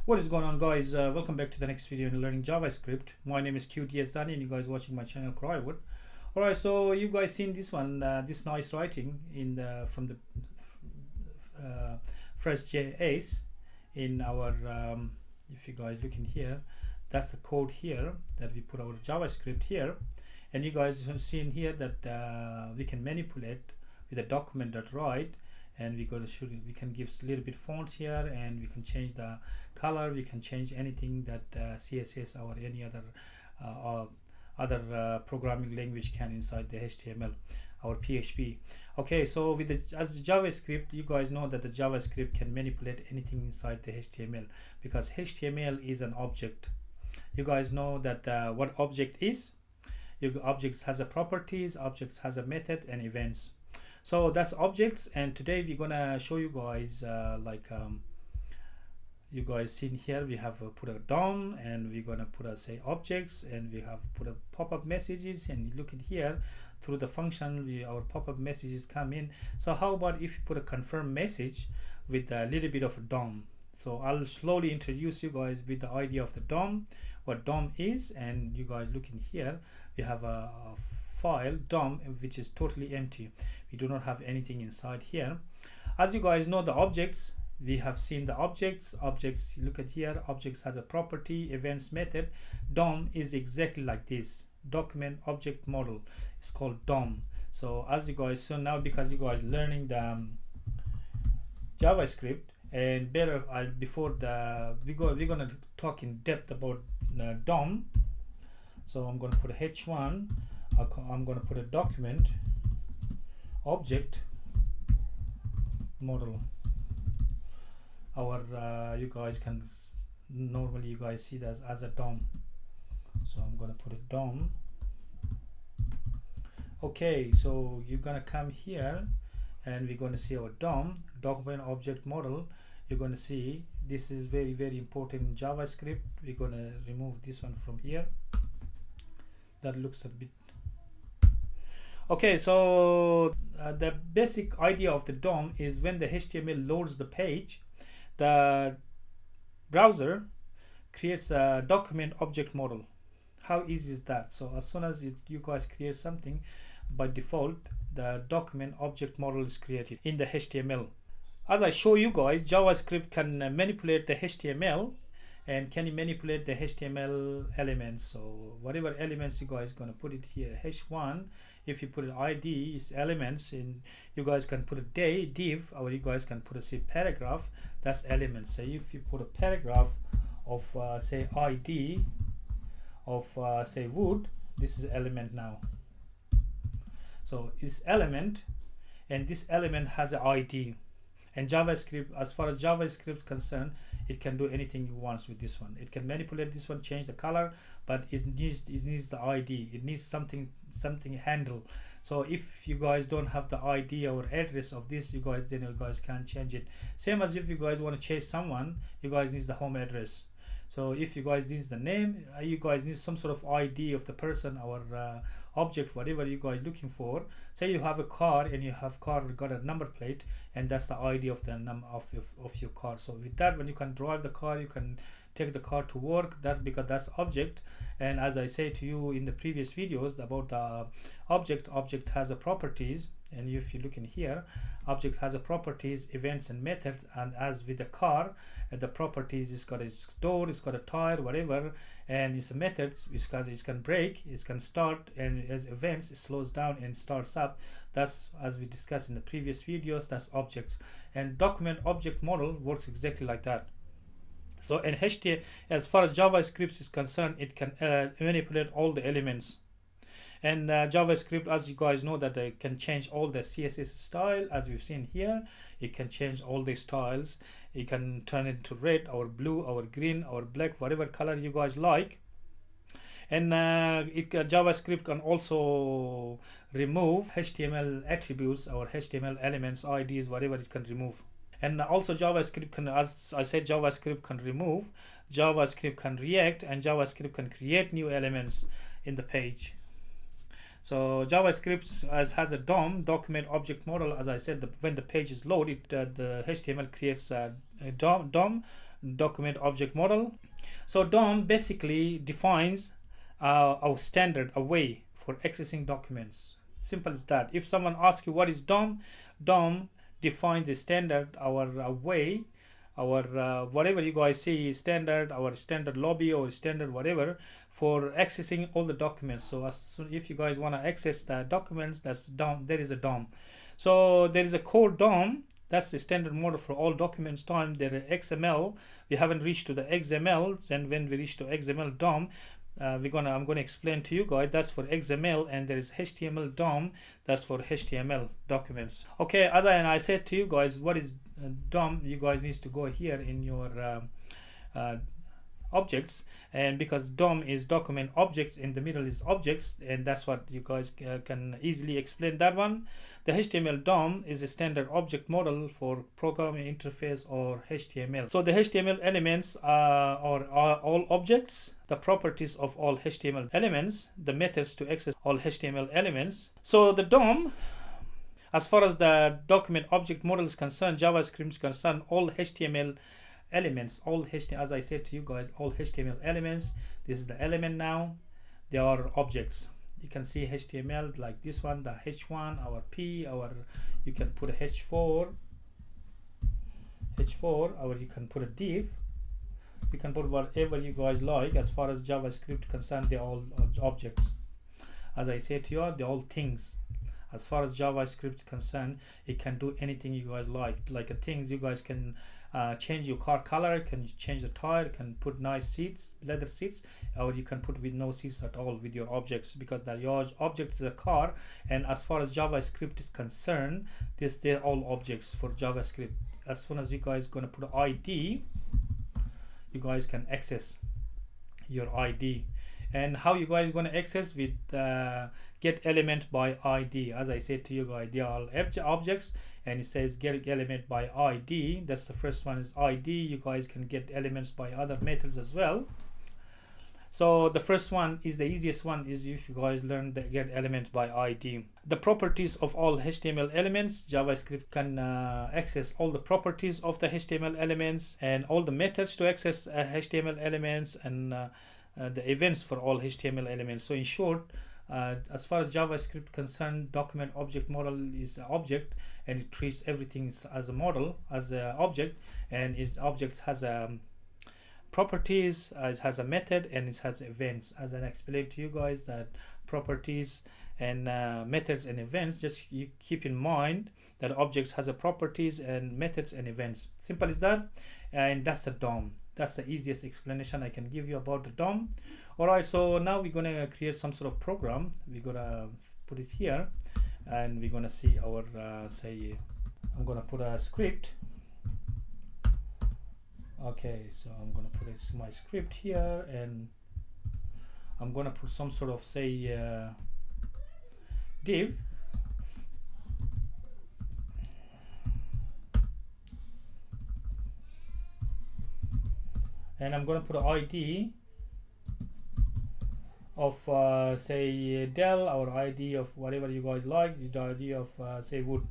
What is going on, guys? Welcome back to the next video in learning JavaScript. My name is QTS Danny and you guys watching my channel Crywood. Alright, so you guys seen this one, this nice writing in the from the first JS in our if you guys look in here, that's the code here that we put our JavaScript here, and you guys have seen here that we can manipulate with a document.write, and we can give a little bit fonts here, and we can change the color, we can change anything that CSS or any other programming language can inside the HTML or PHP. Okay, so with as JavaScript, you guys know that the JavaScript can manipulate anything inside the HTML, because HTML is an object. You guys know that what object is. Your objects has a properties, objects has a method and events. So that's objects, and today we're gonna show you guys you guys seen here, we have put a DOM, and we're gonna put a say objects, and we have put a pop-up messages, and you look at here through the function our pop-up messages come in. So how about if you put a confirm message with a little bit of a DOM? So I'll slowly introduce you guys with the idea of the DOM, what DOM is, and you guys look in here, we have a file DOM which is totally empty. We do not have anything inside here. As you guys know, the objects, we have seen the objects. Look at here, objects have a property, events, method. DOM is exactly like this, document object model. It's called DOM. So as you guys, so now because you guys learning the JavaScript, and better before we're gonna talk in depth about DOM. So I'm gonna put a h1, I'm gonna put a document object model. Our you guys can normally you guys see that as a DOM. So I'm gonna put a DOM. Okay, so you're gonna come here and we're gonna see our DOM, document object model. You're gonna see this is very important in JavaScript. We're gonna remove this one from here. That looks a bit okay. So the basic idea of the DOM is when the HTML loads the page, the browser creates a document object model. How easy is that? So as soon as you guys create something, by default the document object model is created in the HTML. As I show you guys, JavaScript can manipulate the HTML and can manipulate the HTML elements. So whatever elements you guys gonna put it here, h1, if you put an ID is elements, and you guys can put a div, or you guys can put a say paragraph, that's elements. So if you put a paragraph of say ID of say wood, this is element now. So it's element, and this element has an ID. And JavaScript, as far as JavaScript is concerned, it can do anything it wants with this one. It can manipulate this one, change the color, but it needs the ID. It needs something handle. So if you guys don't have the ID or address of this, you guys can't change it. Same as if you guys want to chase someone, you guys need the home address. So if you guys need the name, you guys need some sort of ID of the person or object, whatever you guys looking for. Say you have a car and you have car got a number plate, and that's the ID of the number of your car. So with that, when you can drive the car, you can take the car to work, that because that's object. And as I say to you in the previous videos about the object has a properties, and if you look in here, object has a properties, events and methods. And as with the car, the properties, it's got its door, it's got a tire, whatever, and its methods, it can brake, it can start, and as events, it slows down and starts up. That's, as we discussed in the previous videos, that's objects. And document object model works exactly like that. So in HTML, as far as JavaScript is concerned, it can manipulate all the elements. And JavaScript, as you guys know, that they can change all the CSS style, as we've seen here. It can change all the styles. It can turn it to red or blue or green or black, whatever color you guys like. And JavaScript can also remove HTML attributes or HTML elements, IDs, whatever it can remove. And also JavaScript can, as I said, JavaScript can remove, JavaScript can react, and JavaScript can create new elements in the page. So JavaScript has a DOM, document object model. As I said, when the page is loaded, the HTML creates a DOM, document object model. So DOM basically defines our standard, a way for accessing documents. Simple as that. If someone asks you what is DOM, DOM defines the standard, our way, our whatever you guys see standard, our standard lobby or standard whatever for accessing all the documents. So as soon if you guys want to access the documents, that's DOM. There is a DOM. So there is a core DOM. That's the standard model for all documents time. There is XML. We haven't reached to the XML, and when we reach to XML DOM, I'm gonna explain to you guys. That's for XML, and there is HTML DOM. That's for HTML documents. Okay, as I said to you guys, what is DOM? You guys needs to go here in your objects, and because DOM is document objects, in the middle is objects, and that's what you guys can easily explain that one. The HTML DOM is a standard object model for programming interface or HTML. So the HTML elements are all objects, the properties of all HTML elements, the methods to access all HTML elements. So the DOM, as far as the document object model is concerned, JavaScript is concerned, all HTML elements, all HTML, as I said to you guys, all HTML elements, this is the element now, they are objects. You can see HTML like this one, the H1, our P, our, you can put a H4, or you can put a div. You can put whatever you guys like. As far as JavaScript concerned, they're all objects. As I said to you, they're all things. As far as JavaScript is concerned, it can do anything you guys like a things. You guys can change your car color, can change the tire, can put nice seats, leather seats, or you can put with no seats at all with your objects, because your object is a car. And as far as JavaScript is concerned, they're all objects for JavaScript. As soon as you guys gonna put an ID, you guys can access your ID. And how you guys going to access with get element by ID? As I said to you guys, they are all objects, and it says get element by ID. That's the first one is ID. You guys can get elements by other methods as well. So the first one is the easiest one, is if you guys learn the get element by ID. The properties of all HTML elements, JavaScript can access all the properties of the HTML elements and all the methods to access HTML elements, and the events for all HTML elements. So in short, as far as JavaScript concerned, document object model is an object, and it treats everything as a model, as an object, and its objects has a properties, it has a method, and it has events. As I explained to you guys, that properties and methods and events, just you keep in mind that objects has a properties and methods and events. Simple as that. And that's the DOM. That's the easiest explanation I can give you about the DOM. All right, so now we're gonna create some sort of program. We're gonna put it here, and we're gonna see our say I'm gonna put a script. Okay, so I'm gonna put my script here, and I'm gonna put some sort of say div. And I'm going to put an ID of say Dell, or ID of whatever you guys like, the ID of say wood.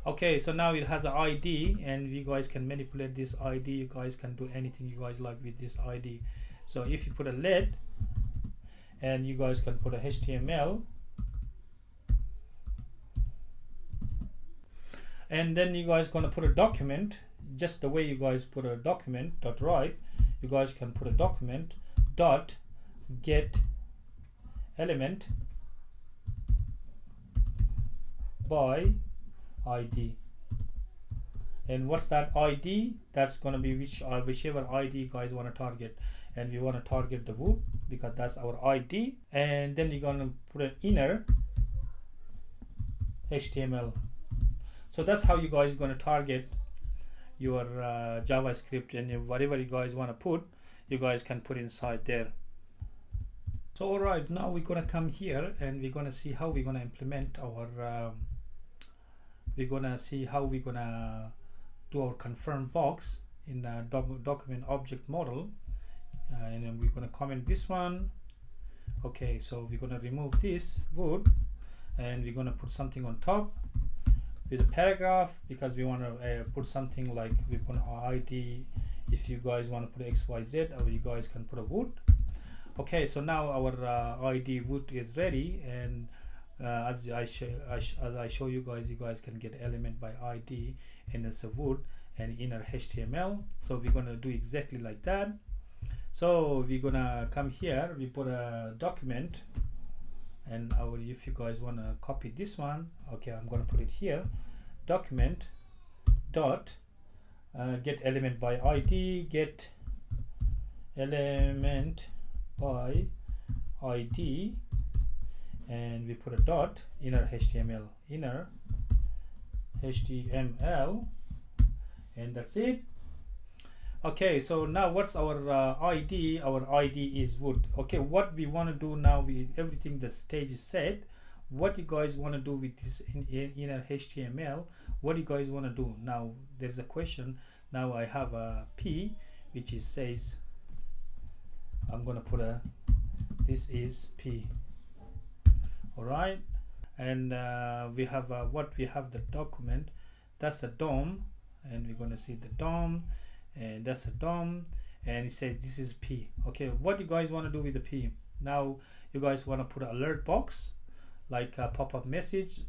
Okay, so now it has an ID, and you guys can manipulate this ID. You guys can do anything you guys like with this ID. So if you put a LED, and you guys can put a HTML, and then you guys gonna put a document. Just the way you guys put a document dot write, you guys can put a document dot get element by ID. And what's that ID? That's gonna be whichever ID you guys want to target, and we want to target the wood because that's our ID. And then you're gonna put an inner HTML. So that's how you guys gonna target your JavaScript, and whatever you guys want to put, you guys can put inside there. So all right, now we're gonna come here, and we're gonna see how we're gonna implement our we're gonna see how we're gonna do our confirm box in the document object model, and then we're gonna comment this one. Okay, so we're gonna remove this wood, and we're gonna put something on top with a paragraph, because we want to put something like we put our ID If you guys want to put XYZ, or you guys can put a wood. Okay, so now our ID wood is ready, and as I show you guys can get element by ID, and it's a wood and inner HTML. So we're gonna do exactly like that. So we're gonna come here, we put a document, and if you guys want to copy this one, okay, I'm gonna put it here, document dot get element by ID, get element by ID, and we put a dot inner HTML, and that's it. Okay, so now what's our ID? Our ID is wood. Okay, what we want to do now, everything the stage is set. What you guys want to do with this inner HTML? What you guys want to do now? There's a question. Now I have a P, which is says, I'm gonna put a, this is P. All right, and we have what we have the document, that's a DOM, and we're gonna see the DOM, and that's a DOM, and it says this is P. Okay, what you guys want to do with the P? Now you guys want to put an alert box, like a pop-up message.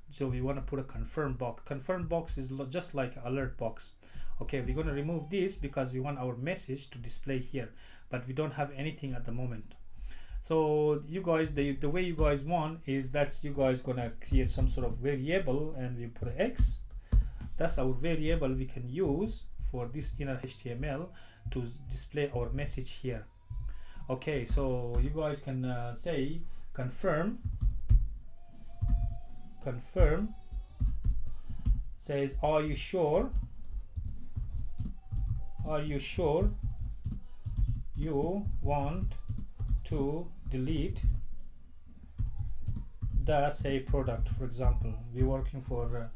So we want to put a confirm box. Confirm box is just like an alert box. Okay, we're going to remove this because we want our message to display here, but we don't have anything at the moment. So you guys, the way you guys want is that you guys gonna create some sort of variable, and we put X. That's our variable we can use for this inner HTML to display our message here. Okay, so you guys can say confirm says, are you sure you want to delete the say product? For example, we're working for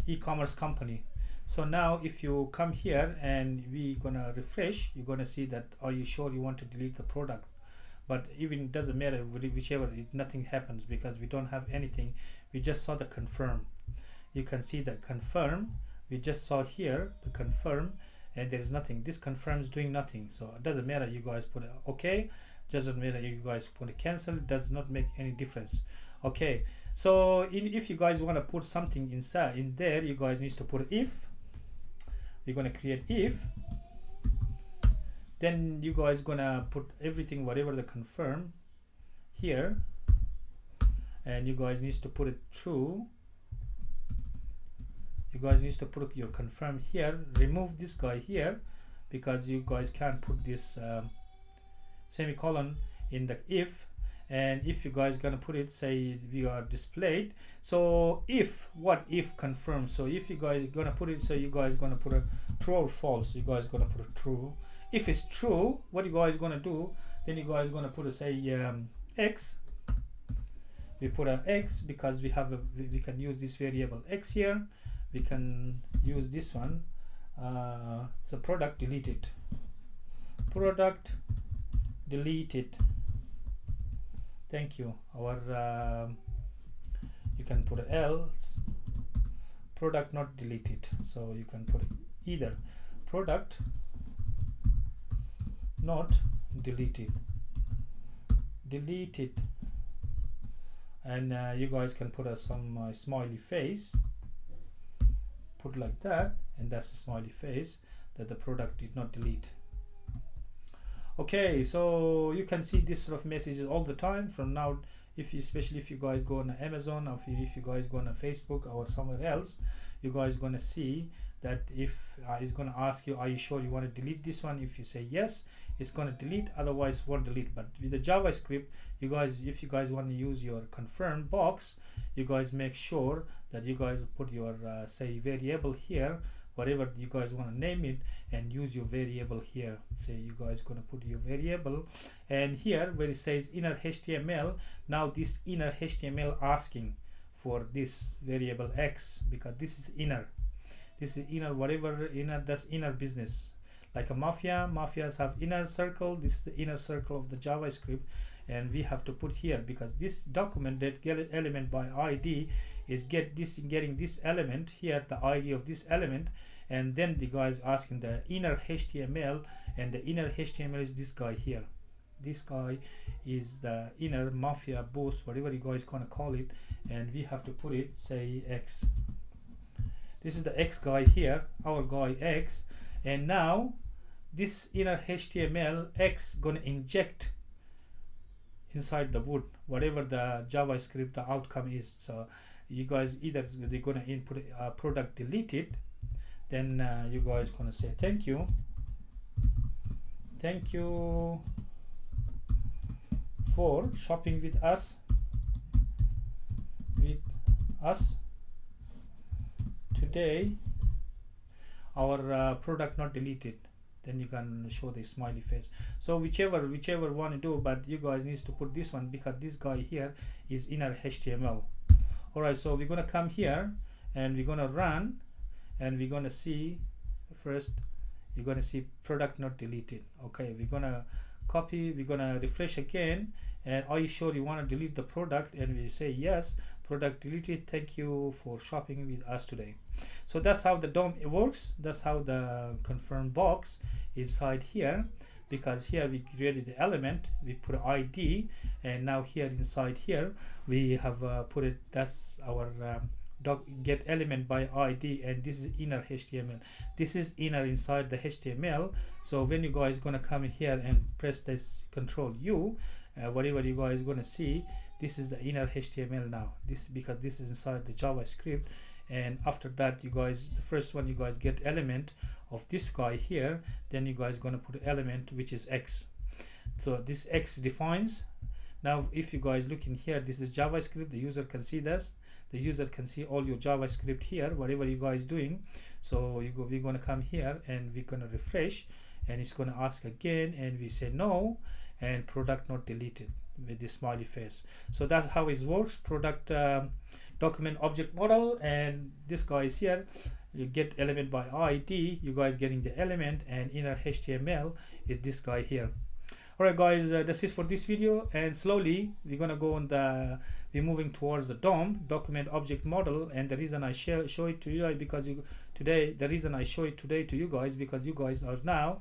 e-commerce company. So now if you come here and we gonna refresh, you're gonna see that, are you sure you want to delete the product? But even doesn't matter, whichever, nothing happens because we don't have anything. We just saw the confirm. You can see that confirm, we just saw here the confirm, and there is nothing. This confirm is doing nothing, so it doesn't matter. You guys put okay, doesn't matter. You guys put a cancel, it does not make any difference. Okay, so if you guys want to put something inside in there, you guys need to put if. We're gonna create if, then you guys gonna put everything, whatever the confirm here, and you guys need to put it true. You guys need to put your confirm here. Remove this guy here because you guys can't put this semicolon in the if. And if you guys gonna put it, say we are displayed. So if, what if confirm? So if you guys gonna put it, so you guys gonna put a true or false. You guys gonna put a true. If it's true, what you guys gonna do? Then you guys gonna put a say x. We put a x because we have we can use this variable x here. We can use this one. So product deleted. Product deleted. Thank you. Our you can put else. Product not deleted. So you can put either product not deleted. Deleted. And you guys can put some smiley face. Put like that, and that's a smiley face that the product did not delete. Okay, so you can see this sort of messages all the time from now. Especially if you guys go on Amazon, or if you guys go on Facebook or somewhere else, you guys gonna see that if it's gonna ask you, are you sure you want to delete this one? If you say yes, it's gonna delete, otherwise won't delete. But with the JavaScript, you guys, if you guys want to use your confirm box, you guys make sure that you guys put your say variable here, whatever you guys want to name it, and use your variable here. So you guys gonna put your variable, and here where it says inner HTML, now this inner HTML asking for this variable x, because this is inner. This is inner, whatever inner, that's inner business. Like a mafias have inner circle. This is the inner circle of the JavaScript, and we have to put here, because this document that get element by ID is getting this element here, the ID of this element, and then the guy is asking the inner HTML, and the inner HTML is this guy here. This guy is the inner mafia boss, whatever you guys gonna call it, and we have to put it, say X. This is the X guy here, our guy X, and now this inner HTML X gonna inject inside the wood whatever the JavaScript the outcome is. So you guys either they're gonna input product deleted, then you guys gonna say thank you for shopping with us today, our product not deleted. Then you can show the smiley face. So whichever one to do, but you guys needs to put this one because this guy here is inner HTML. Alright, so we're gonna come here and we're gonna run, and we're gonna see first, you're gonna see product not deleted. Okay, we're gonna copy, we're gonna refresh again, and are you sure you want to delete the product? And we say yes, product deleted, thank you for shopping with us today. So that's how the DOM works. That's how the confirm box inside here, because here we created the element, we put ID, and now here inside here we have put it, that's our get element by ID, and this is inner HTML. This is inner inside the HTML. So when you guys gonna come here and press this Control U, whatever you guys gonna see, this is the inner HTML now. This because this is inside the JavaScript, and after that you guys, the first one you guys get element of this guy here, then you guys gonna put element which is X. So this X defines. Now if you guys look in here, this is JavaScript, the user can see this. The user can see all your JavaScript here, whatever you guys doing. So we're gonna come here and we're gonna refresh, and it's gonna ask again, and we say no, and product not deleted with this smiley face. So that's how it works. Product document object model, and this guy is here. You get element by ID, you guys getting the element, and inner HTML is this guy here. Alright guys, that's it for this video, and slowly we're gonna go on we're moving towards the DOM, document object model. And the reason I show it to you because the reason I show it today to you guys, because you guys are now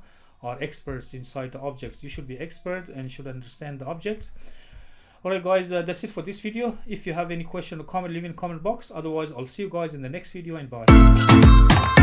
experts inside the objects. You should be expert and should understand the objects. Alright guys, that's it for this video. If you have any question or comment, leave in the comment box. Otherwise I'll see you guys in the next video, and bye.